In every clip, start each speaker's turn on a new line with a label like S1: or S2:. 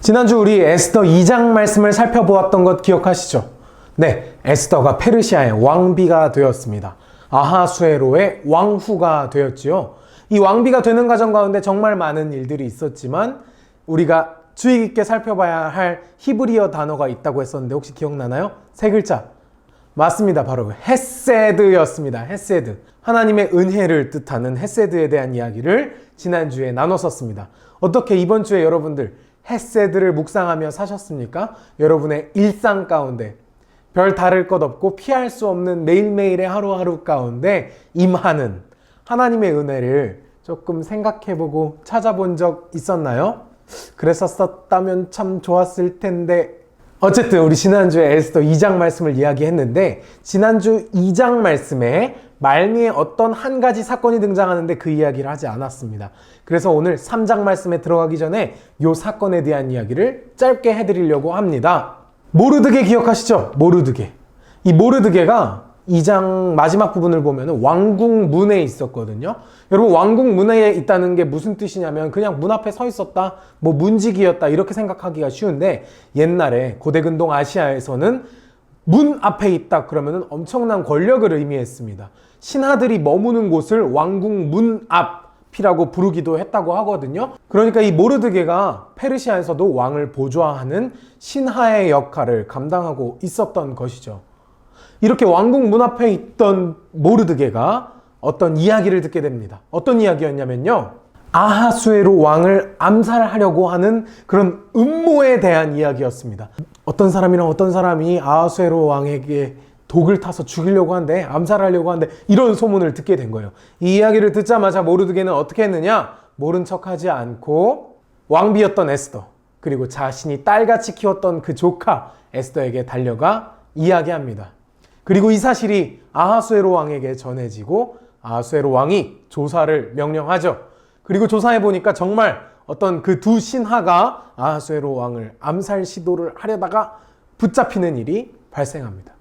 S1: 지난주 우리 에스더 2장 말씀을 살펴보았던 것 기억하시죠? 네, 에스더가 페르시아의 왕비가 되었습니다. 아하수에로의 왕후가 되었지요. 이 왕비가 되는 과정 가운데 정말 많은 일들이 있었지만 우리가 주의 깊게 살펴봐야 할 히브리어 단어가 있다고 했었는데 혹시 기억나나요? 세 글자. 맞습니다. 바로 헤세드였습니다. 헤세드. 하나님의 은혜를 뜻하는 헤세드에 대한 이야기를 지난주에 나눴었습니다. 어떻게 이번 주에 여러분들 헤세드를 묵상하며 사셨습니까? 여러분의 일상 가운데 별 다를 것 없고 피할 수 없는 매일매일의 하루하루 가운데 임하는 하나님의 은혜를 조금 생각해보고 찾아본 적 있었나요? 그랬었다면 참 좋았을 텐데. 어쨌든 우리 지난주에 에스더 2장 말씀을 이야기했는데 지난주 2장 말씀에 말미에 어떤 한 가지 사건이 등장하는데 그 이야기를 하지 않았습니다. 그래서 오늘 3장 말씀에 들어가기 전에 이 사건에 대한 이야기를 짧게 해드리려고 합니다. 모르드게 기억하시죠? 모르드게. 이 모르드게가 2장 마지막 부분을 보면 왕궁 문에 있었거든요. 여러분 왕궁 문에 있다는 게 무슨 뜻이냐면 그냥 문 앞에 서 있었다, 뭐 문지기였다 이렇게 생각하기가 쉬운데 옛날에 고대근동 아시아에서는 문 앞에 있다 그러면 엄청난 권력을 의미했습니다. 신하들이 머무는 곳을 왕궁 문 앞이라고 부르기도 했다고 하거든요. 그러니까 이 모르드게가 페르시아에서도 왕을 보좌하는 신하의 역할을 감당하고 있었던 것이죠. 이렇게 왕궁 문 앞에 있던 모르드게가 어떤 이야기를 듣게 됩니다. 어떤 이야기였냐면요, 아하수에로 왕을 암살하려고 하는 그런 음모에 대한 이야기였습니다. 어떤 사람이랑 어떤 사람이 아하수에로 왕에게 독을 타서 죽이려고 한대, 암살하려고 한대, 이런 소문을 듣게 된 거예요. 이 이야기를 듣자마자 모르드게는 어떻게 했느냐? 모른 척하지 않고 왕비였던 에스더, 그리고 자신이 딸같이 키웠던 그 조카 에스더에게 달려가 이야기합니다. 그리고 이 사실이 아하수에로 왕에게 전해지고 아하수에로 왕이 조사를 명령하죠. 그리고 조사해 보니까 정말 어떤 그 두 신하가 아하수에로 왕을 암살 시도를 하려다가 붙잡히는 일이 발생합니다.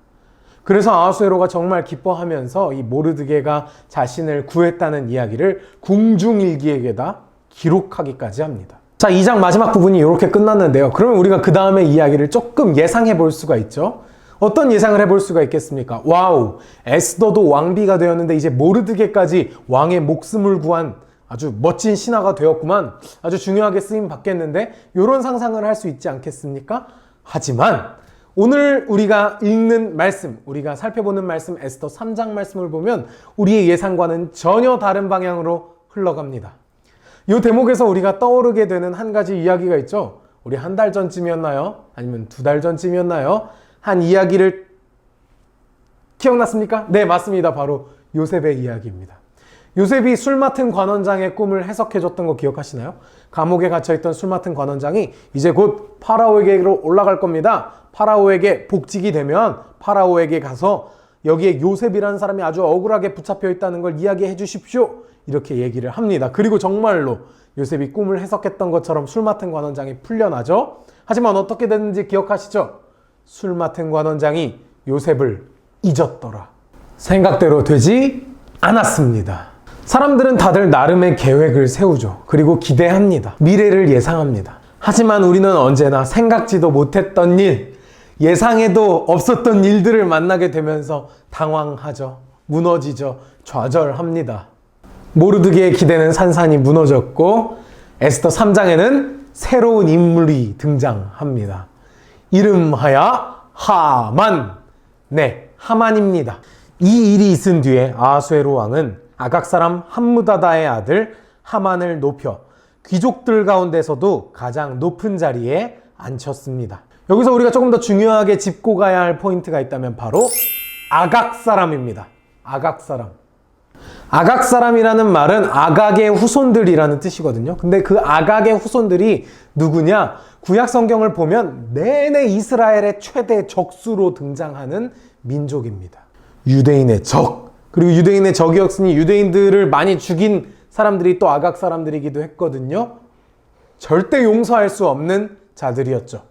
S1: 그래서 아하수에로가 정말 기뻐하면서 이 모르드게가 자신을 구했다는 이야기를 궁중일기에게다 기록하기까지 합니다. 자, 2장 마지막 부분이 이렇게 끝났는데요. 그러면 우리가 그 다음의 이야기를 조금 예상해 볼 수가 있죠. 어떤 예상을 해볼 수가 있겠습니까? 와우, 에스더도 왕비가 되었는데 이제 모르드게까지 왕의 목숨을 구한 아주 멋진 신하가 되었구만. 아주 중요하게 쓰임 받겠는데 이런 상상을 할 수 있지 않겠습니까? 하지만 오늘 우리가 읽는 말씀, 우리가 살펴보는 말씀 에스더 3장 말씀을 보면 우리의 예상과는 전혀 다른 방향으로 흘러갑니다. 이 대목에서 우리가 떠오르게 되는 한 가지 이야기가 있죠. 우리 한 달 전쯤이었나요? 아니면 2달 전쯤이었나요? 한 이야기를 기억났습니까? 네, 맞습니다. 바로 요셉의 이야기입니다. 요셉이 술 맡은 관원장의 꿈을 해석해줬던 거 기억하시나요? 감옥에 갇혀있던 술 맡은 관원장이 이제 곧 파라오에게로 올라갈 겁니다. 파라오에게 복직이 되면 파라오에게 가서 여기에 요셉이라는 사람이 아주 억울하게 붙잡혀 있다는 걸 이야기해 주십시오. 이렇게 얘기를 합니다. 그리고 정말로 요셉이 꿈을 해석했던 것처럼 술 맡은 관원장이 풀려나죠. 하지만 어떻게 됐는지 기억하시죠? 술 맡은 관원장이 요셉을 잊었더라. 생각대로 되지 않았습니다. 사람들은 다들 나름의 계획을 세우죠. 그리고 기대합니다. 미래를 예상합니다. 하지만 우리는 언제나 생각지도 못했던 일, 예상에도 없었던 일들을 만나게 되면서 당황하죠. 무너지죠. 좌절합니다. 모르드게의 기대는 산산이 무너졌고 에스더 3장에는 새로운 인물이 등장합니다. 이름하여 하만. 네, 하만입니다. 이 일이 있은 뒤에 아하수에로 왕은 아각 사람 함무다다의 아들 하만을 높여 귀족들 가운데서도 가장 높은 자리에 앉혔습니다. 여기서 우리가 조금 더 중요하게 짚고 가야 할 포인트가 있다면 바로 아각 사람입니다. 아각 사람. 아각 사람이라는 말은 아각의 후손들이라는 뜻이거든요. 근데 그 아각의 후손들이 누구냐? 구약 성경을 보면 내내 이스라엘의 최대 적수로 등장하는 민족입니다. 유대인의 적. 그리고 유대인의 적이었으니 유대인들을 많이 죽인 사람들이 또 아각 사람들이기도 했거든요. 절대 용서할 수 없는 자들이었죠.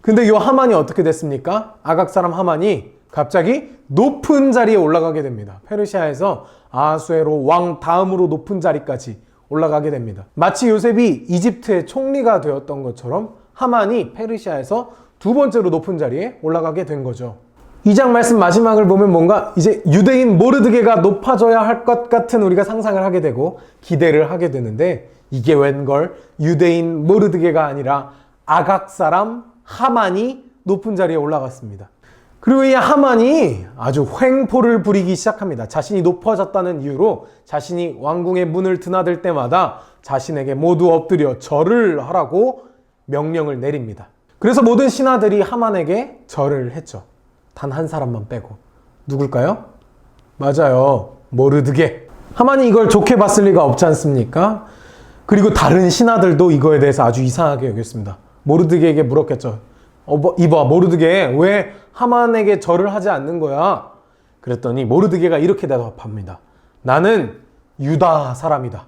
S1: 근데 이 하만이 어떻게 됐습니까? 아각 사람 하만이 갑자기 높은 자리에 올라가게 됩니다. 페르시아에서 아하수에로 왕 다음으로 높은 자리까지 올라가게 됩니다. 마치 요셉이 이집트의 총리가 되었던 것처럼 하만이 페르시아에서 두 번째로 높은 자리에 올라가게 된 거죠. 2장 말씀 마지막을 보면 뭔가 이제 유대인 모르드게가 높아져야 할 것 같은 우리가 상상을 하게 되고 기대를 하게 되는데, 이게 웬걸 유대인 모르드게가 아니라 아각 사람 하만이 높은 자리에 올라갔습니다. 그리고 이 하만이 아주 횡포를 부리기 시작합니다. 자신이 높아졌다는 이유로 자신이 왕궁의 문을 드나들 때마다 자신에게 모두 엎드려 절을 하라고 명령을 내립니다. 그래서 모든 신하들이 하만에게 절을 했죠. 단 한 사람만 빼고. 누굴까요? 맞아요. 모르드게. 하만이 이걸 좋게 봤을 리가 없지 않습니까? 그리고 다른 신하들도 이거에 대해서 아주 이상하게 여겼습니다. 모르드게에게 물었겠죠. 이봐, 모르드게 왜 하만에게 절을 하지 않는 거야? 그랬더니 모르드게가 이렇게 대답합니다. 나는 유다 사람이다.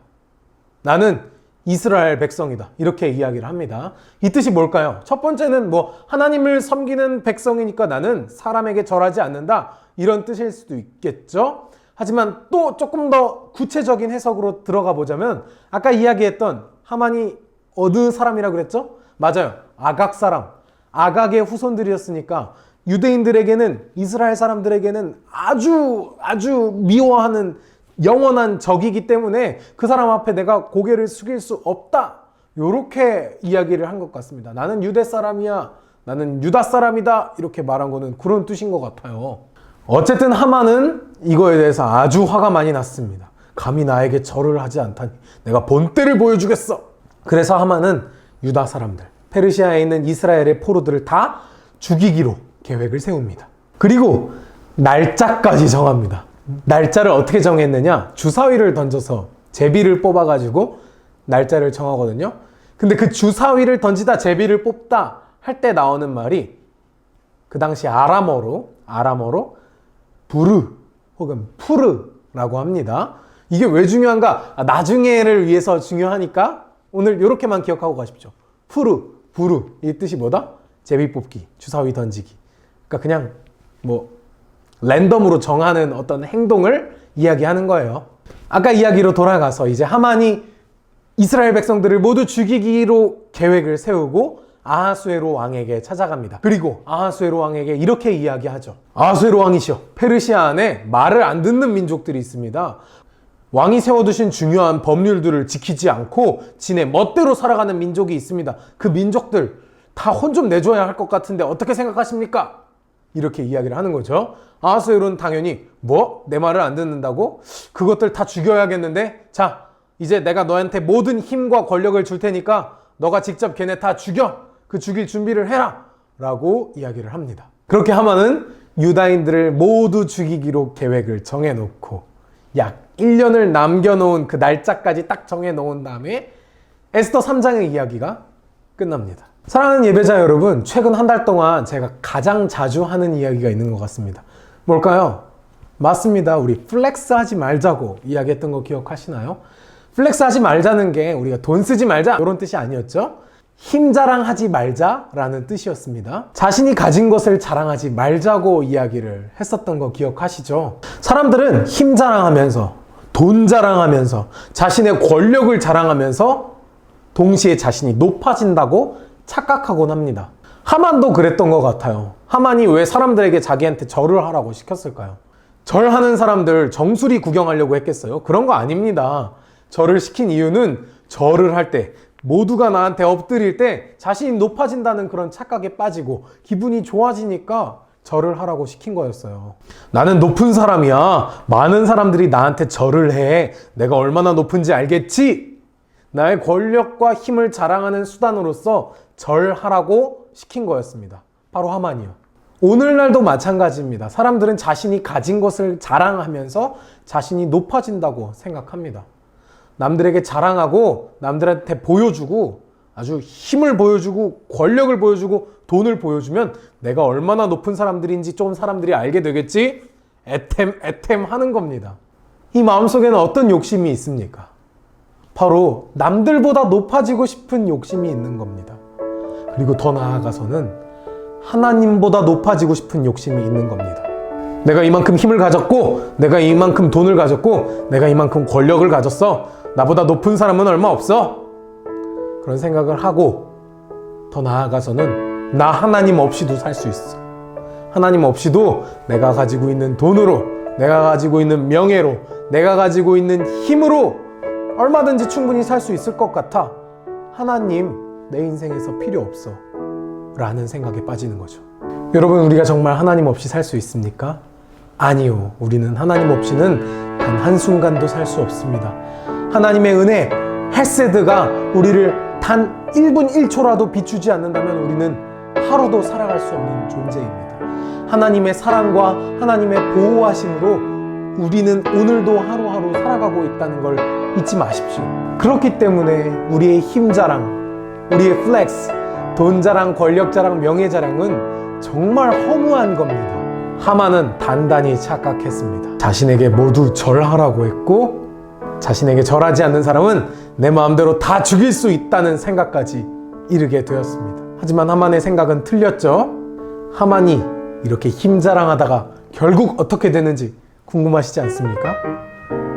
S1: 나는 이스라엘 백성이다. 이렇게 이야기를 합니다. 이 뜻이 뭘까요? 첫 번째는 하나님을 섬기는 백성이니까 나는 사람에게 절하지 않는다. 이런 뜻일 수도 있겠죠. 하지만 또 조금 더 구체적인 해석으로 들어가 보자면, 아까 이야기했던 하만이 어느 사람이라고 그랬죠? 맞아요. 아각 사람. 아각의 후손들이었으니까 유대인들에게는, 이스라엘 사람들에게는 아주 미워하는 영원한 적이기 때문에 그 사람 앞에 내가 고개를 숙일 수 없다. 이렇게 이야기를 한 것 같습니다. 나는 유대 사람이야. 나는 유다 사람이다. 이렇게 말한 거는 그런 뜻인 것 같아요. 어쨌든 하만은 이거에 대해서 아주 화가 많이 났습니다. 감히 나에게 절을 하지 않다니 내가 본때를 보여주겠어. 그래서 하만은 유다 사람들, 페르시아에 있는 이스라엘의 포로들을 다 죽이기로 계획을 세웁니다. 그리고 날짜까지 정합니다. 날짜를 어떻게 정했느냐? 주사위를 던져서 제비를 뽑아가지고 날짜를 정하거든요. 근데 그 주사위를 던지다 제비를 뽑다 할 때 나오는 말이 그 당시 아람어로 부르 혹은 푸르라고 합니다. 이게 왜 중요한가? 나중에를 위해서 중요하니까 오늘 이렇게만 기억하고 가십시오. 푸르, 부르, 이 뜻이 뭐다? 제비 뽑기, 주사위 던지기. 그러니까 그냥 랜덤으로 정하는 어떤 행동을 이야기하는 거예요. 아까 이야기로 돌아가서 이제 하만이 이스라엘 백성들을 모두 죽이기로 계획을 세우고 아하수에로 왕에게 찾아갑니다. 그리고 아하수에로 왕에게 이렇게 이야기하죠. 아하수에로 왕이시여, 페르시아 안에 말을 안 듣는 민족들이 있습니다. 왕이 세워두신 중요한 법률들을 지키지 않고 지네 멋대로 살아가는 민족이 있습니다. 그 민족들 다 혼 좀 내줘야 할 것 같은데 어떻게 생각하십니까? 이렇게 이야기를 하는 거죠. 아하수에로는 당연히 내 말을 안 듣는다고? 그것들 다 죽여야겠는데? 자, 이제 내가 너한테 모든 힘과 권력을 줄 테니까 너가 직접 걔네 다 죽여! 그 죽일 준비를 해라! 라고 이야기를 합니다. 그렇게 하만은 유다인들을 모두 죽이기로 계획을 정해놓고 약 1년을 남겨놓은 그 날짜까지 딱 정해놓은 다음에 에스더 3장의 이야기가 끝납니다. 사랑하는 예배자 여러분, 최근 한 달 동안 제가 가장 자주 하는 이야기가 있는 것 같습니다. 뭘까요? 맞습니다. 우리 플렉스 하지 말자고 이야기했던 거 기억하시나요? 플렉스 하지 말자는 게 우리가 돈 쓰지 말자 이런 뜻이 아니었죠. 힘 자랑하지 말자라는 뜻이었습니다. 자신이 가진 것을 자랑하지 말자고 이야기를 했었던 거 기억하시죠? 사람들은 힘 자랑하면서, 돈 자랑하면서, 자신의 권력을 자랑하면서 동시에 자신이 높아진다고 착각하곤 합니다. 하만도 그랬던 것 같아요. 하만이 왜 사람들에게 자기한테 절을 하라고 시켰을까요? 절하는 사람들 정수리 구경하려고 했겠어요? 그런 거 아닙니다. 절을 시킨 이유는 절을 할 때, 모두가 나한테 엎드릴 때 자신이 높아진다는 그런 착각에 빠지고 기분이 좋아지니까 절을 하라고 시킨 거였어요. 나는 높은 사람이야. 많은 사람들이 나한테 절을 해. 내가 얼마나 높은지 알겠지? 나의 권력과 힘을 자랑하는 수단으로서 절하라고 시킨 거였습니다. 바로 하만이요. 오늘날도 마찬가지입니다. 사람들은 자신이 가진 것을 자랑하면서 자신이 높아진다고 생각합니다. 남들에게 자랑하고 남들한테 보여주고 아주 힘을 보여주고 권력을 보여주고 돈을 보여주면 내가 얼마나 높은 사람들인지 좀 사람들이 알게 되겠지? 애템 하는 겁니다. 이 마음속에는 어떤 욕심이 있습니까? 바로 남들보다 높아지고 싶은 욕심이 있는 겁니다. 그리고 더 나아가서는 하나님보다 높아지고 싶은 욕심이 있는 겁니다. 내가 이만큼 힘을 가졌고, 내가 이만큼 돈을 가졌고, 내가 이만큼 권력을 가졌어. 나보다 높은 사람은 얼마 없어. 그런 생각을 하고 더 나아가서는 나 하나님 없이도 살 수 있어. 하나님 없이도 내가 가지고 있는 돈으로, 내가 가지고 있는 명예로, 내가 가지고 있는 힘으로 얼마든지 충분히 살 수 있을 것 같아. 하나님 내 인생에서 필요 없어 라는 생각에 빠지는 거죠. 여러분, 우리가 정말 하나님 없이 살 수 있습니까? 아니요. 우리는 하나님 없이는 단 한순간도 살 수 없습니다. 하나님의 은혜, 헤세드가 우리를 단 1분 1초라도 비추지 않는다면 우리는 하루도 살아갈 수 없는 존재입니다. 하나님의 사랑과 하나님의 보호하심으로 우리는 오늘도 하루하루 살아가고 있다는 걸 잊지 마십시오. 그렇기 때문에 우리의 힘 자랑, 우리의 플렉스, 돈 자랑, 권력 자랑, 명예 자랑은 정말 허무한 겁니다. 하만은 단단히 착각했습니다. 자신에게 모두 절하라고 했고, 자신에게 절하지 않는 사람은 내 마음대로 다 죽일 수 있다는 생각까지 이르게 되었습니다. 하지만 하만의 생각은 틀렸죠. 하만이 이렇게 힘 자랑하다가 결국 어떻게 되는지 궁금하시지 않습니까?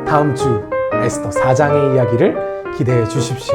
S1: 다음 주 에스더 4장의 이야기를 기대해 주십시오.